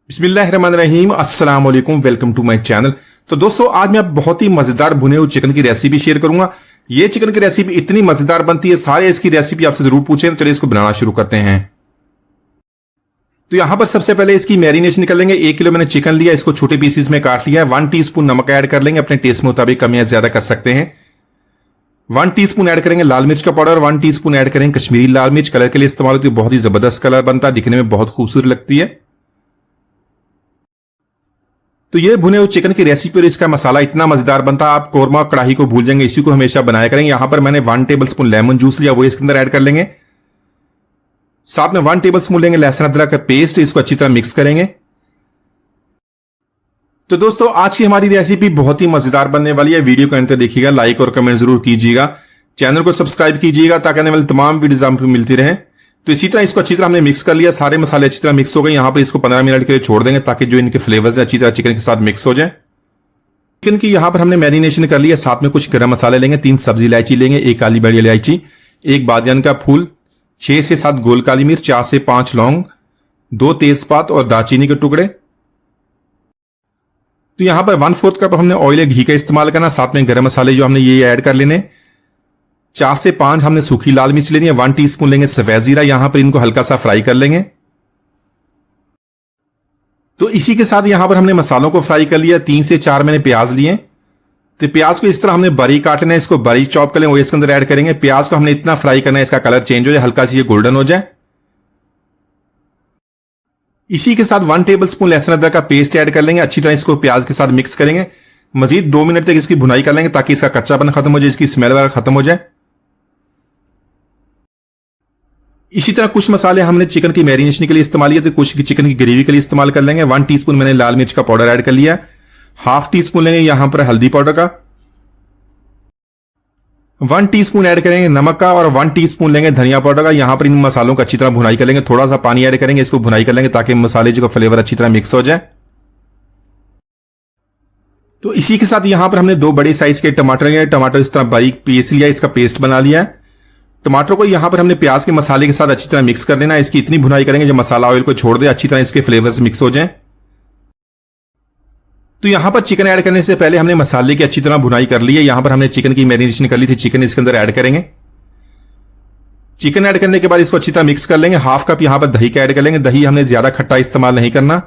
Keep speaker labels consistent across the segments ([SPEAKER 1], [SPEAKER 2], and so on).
[SPEAKER 1] बिस्मिल्लाहिर्रहमानिर्रहीम, अस्सलाम वालेकुम, वेलकम टू माय चैनल। तो दोस्तों, आज मैं बहुत ही मजेदार भुने हुए चिकन की रेसिपी शेयर करूंगा। ये चिकन की रेसिपी इतनी मजेदार बनती है, सारे इसकी रेसिपी आपसे जरूर पूछें। तो चलिए इसको बनाना शुरू करते हैं। तो यहां पर सबसे पहले इसकी मैरिनेशन कर लेंगे। 1 किलो मैंने चिकन लिया, इसको छोटे पीसेस में काट लिया है। 1 टीस्पून नमक ऐड कर लेंगे, अपने टेस्ट मुताबिक कम या ज्यादा कर सकते हैं। 1 टीस्पून ऐड करेंगे लाल मिर्च का पाउडर, 1 टीस्पून ऐड करेंगे कश्मीरी लाल मिर्च। कलर के लिए इस्तेमाल होती है, बहुत ही जबरदस्त कलर बनता है, दिखने में बहुत खूबसूरत लगती है। तो ये भुने हुए चिकन की रेसिपी और इसका मसाला इतना मजेदार बनता है, आप कोरमा कढ़ाई को भूल जाएंगे, इसी को हमेशा बनाया करेंगे। यहां पर मैंने 1 टेबल स्पून लेमन जूस लिया, वो इसके अंदर ऐड कर लेंगे। साथ में 1 टेबल स्पून लेंगे लहसुन अदरक का पेस्ट, इसको अच्छी तरह मिक्स करेंगे। तो दोस्तों, आज की हमारी रेसिपी बहुत ही मजेदार बनने वाली है। वीडियो को अंत तक देखिएगा, लाइक और कमेंट जरूर कीजिएगा, चैनल को सब्सक्राइब कीजिएगा ताकि आने वाली तमाम वीडियोज आपको मिलती रहे। तो इसी तरह इसको अच्छी तरह हमने मिक्स कर लिया, सारे मसाले अच्छी तरह मिक्स हो गए। यहां पर इसको 15 मिनट के लिए छोड़ देंगे ताकि जो इनके फ्लेवर्स है अच्छी तरह चिकन के साथ मिक्स हो जाए। चिकन की यहां पर हमने मैरिनेशन कर लिया। साथ में कुछ गरम मसाले लेंगे, 3 सब्जी इलायची लेंगे, 1 काली बड़ी इलायची, 1 बादियान का फूल, 6 से 7 गोल काली मिर्च, 4 से 5 लौंग, 2 तेजपात और दालचीनी के टुकड़े। तो यहां पर 1/4 कप हमने ऑयल या घी का इस्तेमाल करना। साथ में गरम मसाले जो हमने ये ऐड कर लेने। 4 से 5 हमने सूखी लाल मिर्च लेनी है। 1 टीस्पून लेंगे सफेद जीरा, यहां पर इनको हल्का सा फ्राई कर लेंगे। तो इसी के साथ यहां पर हमने मसालों को फ्राई कर लिया। 3 से 4 मैंने प्याज लिए। तो प्याज को इस तरह हमने बारीक काट लेना है, इसको बारीक चॉप कर लेंगे, वो इसके अंदर ऐड करेंगे। प्याज को हमने इतना फ्राई करना है इसका कलर चेंज हो जाए, हल्का सी ये गोल्डन हो जाए। इसी के साथ 1 टेबल स्पून लहसुन अदरक का पेस्ट ऐड कर लेंगे। अच्छी तरह इसको प्याज के साथ मिक्स करेंगे। मजीद 2 मिनट तक इसकी भुनाई कर लेंगे ताकि इसका कच्चापन खत्म हो जाए, इसकी स्मेल वगैरह खत्म हो जाए। इसी तरह कुछ मसाले हमने चिकन की मैरिनेशन के लिए इस्तेमाल किए थे, कुछ चिकन की ग्रेवी के लिए इस्तेमाल कर लेंगे। 1 टीस्पून मैंने लाल मिर्च का पाउडर ऐड कर लिया। 1/2 टीस्पून लेंगे यहां पर हल्दी पाउडर का, 1 टीस्पून ऐड करेंगे नमक का और 1 टीस्पून लेंगे धनिया पाउडर का। यहां पर इन मसालों को अच्छी तरह भुनाई कर लेंगे। थोड़ा सा पानी ऐड करेंगे, इसको भुनाई कर लेंगे ताकि मसाले जो फ्लेवर अच्छी तरह मिक्स हो जाए। तो इसी के साथ यहां पर हमने 2 बड़े साइज के टमाटर लिए। टमाटर इस तरह बारीक पीस लिया, इसका पेस्ट बना लिया है। टमाटर को यहां पर हमने प्याज के मसाले के साथ अच्छी तरह मिक्स कर लेना है। इसकी इतनी भुनाई करेंगे जो मसाला ऑयल को छोड़ दे, अच्छी तरह इसके फ्लेवर्स मिक्स हो जाएं। तो यहां पर चिकन ऐड करने से पहले हमने मसाले की अच्छी तरह भुनाई कर ली है। यहां पर हमने चिकन की मैरिनेशन कर ली थी, चिकन इसके अंदर ऐड करेंगे। चिकन ऐड करने के बाद इसको अच्छी तरह मिक्स कर लेंगे। 1/2 कप यहां पर दही का ऐड कर लेंगे। दही हमने ज्यादा खट्टा इस्तेमाल नहीं करना।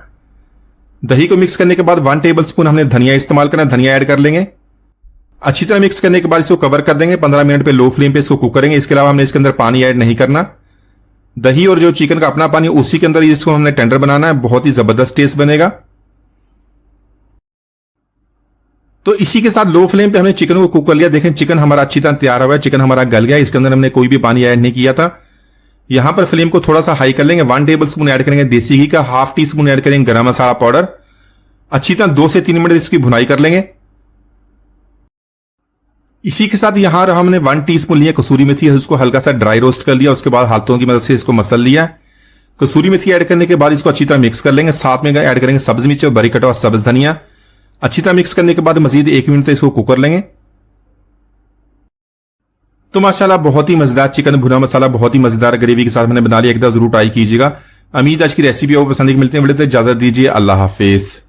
[SPEAKER 1] दही को मिक्स करने के बाद 1 टेबल स्पून हमने धनिया इस्तेमाल करना, धनिया ऐड कर लेंगे। अच्छी तरह मिक्स करने के बाद इसको कवर कर देंगे। 15 मिनट पे लो फ्लेम पे इसको कुक करेंगे। इसके अलावा हमने इसके अंदर पानी ऐड नहीं करना। दही और जो चिकन का अपना पानी उसी के अंदर इसको हमने टेंडर बनाना है, बहुत ही जबरदस्त टेस्ट बनेगा। तो इसी के साथ लो फ्लेम पे हमने चिकन को कुक कर लिया। देखें चिकन हमारा अच्छी तरह तैयार हुआ है, चिकन हमारा गल गया। इसके अंदर हमने कोई भी पानी ऐड नहीं किया था। यहां पर फ्लेम को थोड़ा सा हाई कर लेंगे। 1 टेबल स्पून ऐड करेंगे देसी घी का, 1/2 टीस्पून ऐड करेंगे गरम मसाला पाउडर। अच्छी तरह 2 से 3 मिनट इसकी भुनाई कर लेंगे। इसी के साथ यहां हमने 1 टीस्पून लिया कसूरी मेथी, उसको हल्का सा ड्राई रोस्ट कर लिया। उसके बाद हाथों की मदद से इसको मसल लिया। कसूरी मेथी ऐड करने के बाद इसको अच्छी तरह मिक्स कर लेंगे। साथ में ऐड करेंगे सब्ज मिर्च और बारीक कटा हुआ सब्ज धनिया। अच्छी तरह मिक्स करने के बाद मजीद 1 मिनट तक इसको कुक कर लेंगे। तो माशाल्लाह बहुत ही मजेदार चिकन भुना मसाला बहुत ही मजेदार ग्रेवी के साथ मैंने बना लिया। एक बार जरूर ट्राई कीजिएगा। उम्मीद आज की रेसिपी आपको पसंद मिलते हैं। इजाजत दीजिए, अल्लाह हाफिज।